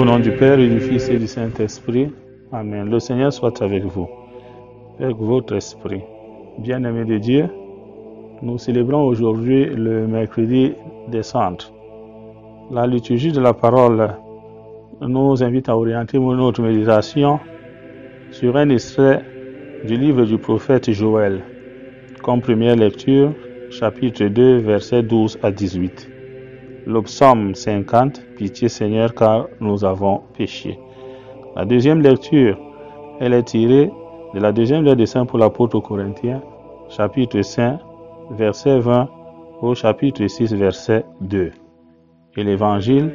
Au nom du Père et du Fils et du Saint-Esprit. Amen. Le Seigneur soit avec vous, avec votre esprit. Bien-aimés de Dieu, nous célébrons aujourd'hui le mercredi des Cendres. La liturgie de la parole nous invite à orienter notre méditation sur un extrait du livre du prophète Joël. Comme première lecture, chapitre 2, versets 12 à 18. Le psaume 50, Pitié Seigneur, car nous avons péché. La deuxième lecture, elle est tirée de la deuxième lettre de Saint Paul apôtre aux Corinthiens, chapitre 5, verset 20 au chapitre 6, verset 2. Et l'évangile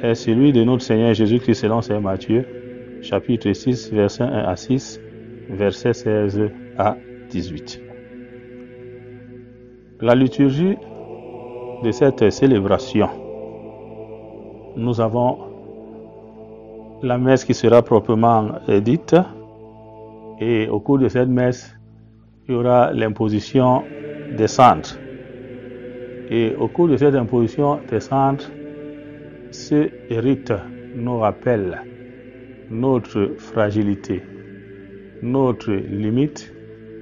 est celui de notre Seigneur Jésus-Christ selon Saint Matthieu, chapitre 6, verset 1 à 6, verset 16 à 18. La liturgie de cette célébration, nous avons la messe qui sera proprement dite, et au cours de cette messe, il y aura l'imposition des cendres. Et au cours de cette imposition des cendres, ce rite nous rappelle notre fragilité, notre limite,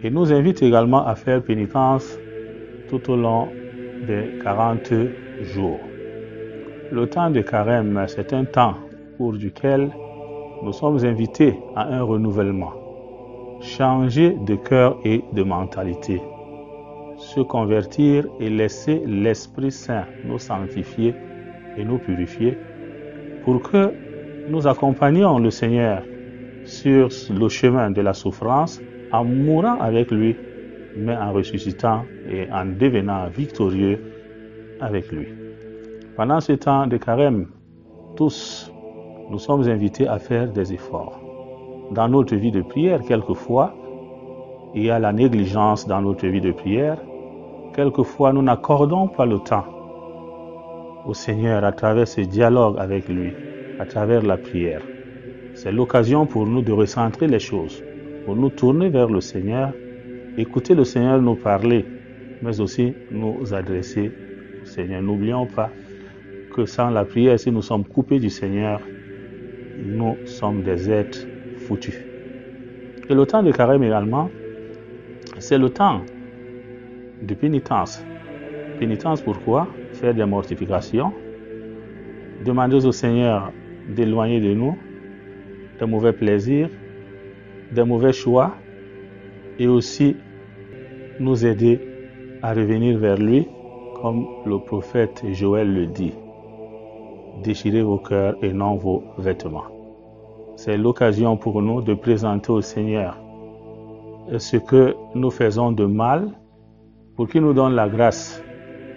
et nous invite également à faire pénitence tout au long des 40 jours. Le temps de carême, c'est un temps au cours duquel nous sommes invités à un renouvellement, changer de cœur et de mentalité, se convertir et laisser l'Esprit Saint nous sanctifier et nous purifier pour que nous accompagnions le Seigneur sur le chemin de la souffrance en mourant avec lui, mais en ressuscitant et en devenant victorieux avec lui. Pendant ce temps de carême, tous, nous sommes invités à faire des efforts. Dans notre vie de prière, quelquefois, il y a la négligence dans notre vie de prière. Quelquefois, nous n'accordons pas le temps au Seigneur à travers ce dialogue avec lui, à travers la prière. C'est l'occasion pour nous de recentrer les choses, pour nous tourner vers le Seigneur, écouter le Seigneur nous parler, mais aussi nous adresser au Seigneur. N'oublions pas que sans la prière, si nous sommes coupés du Seigneur, nous sommes des êtres foutus. Et le temps de carême également, c'est le temps de pénitence. Pénitence pourquoi? Faire des mortifications, demander au Seigneur d'éloigner de nous de mauvais plaisirs, de mauvais choix, et aussi nous aider à revenir vers lui, comme le prophète Joël le dit. Déchirez vos cœurs et non vos vêtements. C'est l'occasion pour nous de présenter au Seigneur ce que nous faisons de mal pour qu'il nous donne la grâce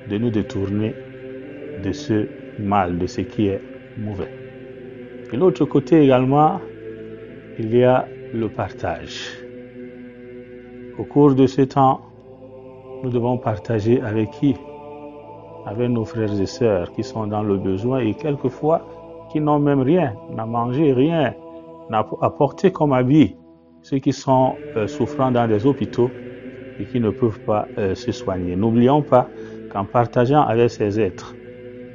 de nous détourner de ce mal, de ce qui est mauvais. De l'autre côté également, il y a le partage. Au cours de ce temps, nous devons partager avec qui? Avec nos frères et sœurs qui sont dans le besoin et quelquefois qui n'ont même rien, n'a mangé rien, n'a apporté comme habit, ceux qui sont souffrants dans des hôpitaux et qui ne peuvent pas se soigner. N'oublions pas qu'en partageant avec ces êtres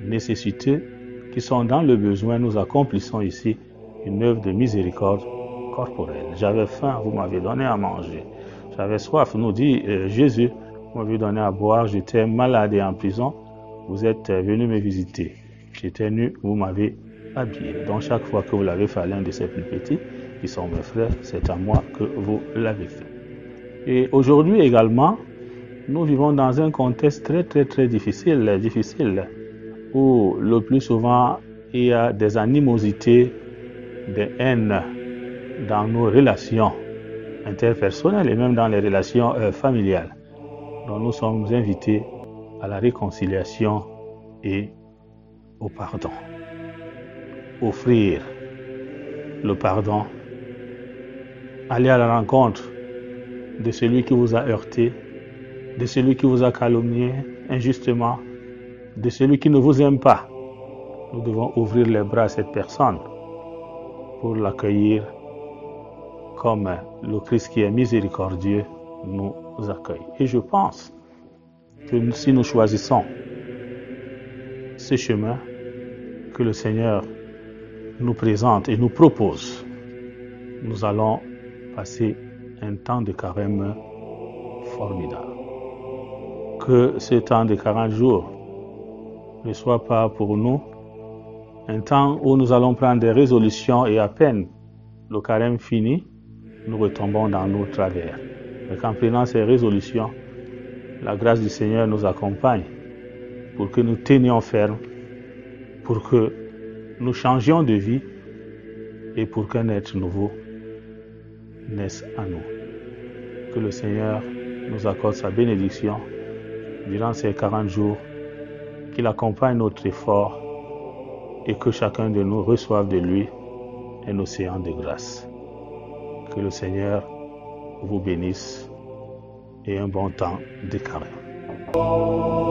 nécessiteux qui sont dans le besoin, nous accomplissons ici une œuvre de miséricorde corporelle. J'avais faim, vous m'avez donné à manger. J'avais soif, nous dit Jésus, vous m'avez donné à boire. J'étais malade et en prison, vous êtes venu me visiter. J'étais nu, vous m'avez habillé. Donc chaque fois que vous l'avez fait à l'un de ces plus petits, qui sont mes frères, c'est à moi que vous l'avez fait. Et aujourd'hui également, nous vivons dans un contexte très difficile, où le plus souvent, il y a des animosités, des haines dans nos relations interpersonnelles et même dans les relations familiales. Donc nous sommes invités à la réconciliation et au pardon. Offrir le pardon, aller à la rencontre de celui qui vous a heurté, de celui qui vous a calomnié injustement, de celui qui ne vous aime pas. Nous devons ouvrir les bras à cette personne pour l'accueillir comme le Christ qui est miséricordieux nous accueille. Et je pense que si nous choisissons ce chemin, que le Seigneur nous présente et nous propose, nous allons passer un temps de carême formidable. Que ce temps de 40 jours ne soit pas pour nous un temps où nous allons prendre des résolutions et à peine le carême fini, nous retombons dans nos travers. Mais qu'en prenant ces résolutions, la grâce du Seigneur nous accompagne pour que nous tenions ferme, pour que nous changions de vie et pour qu'un être nouveau naisse en nous. Que le Seigneur nous accorde sa bénédiction durant ces 40 jours, qu'il accompagne notre effort et que chacun de nous reçoive de lui un océan de grâce. Que le Seigneur vous bénisse et un bon temps de carême.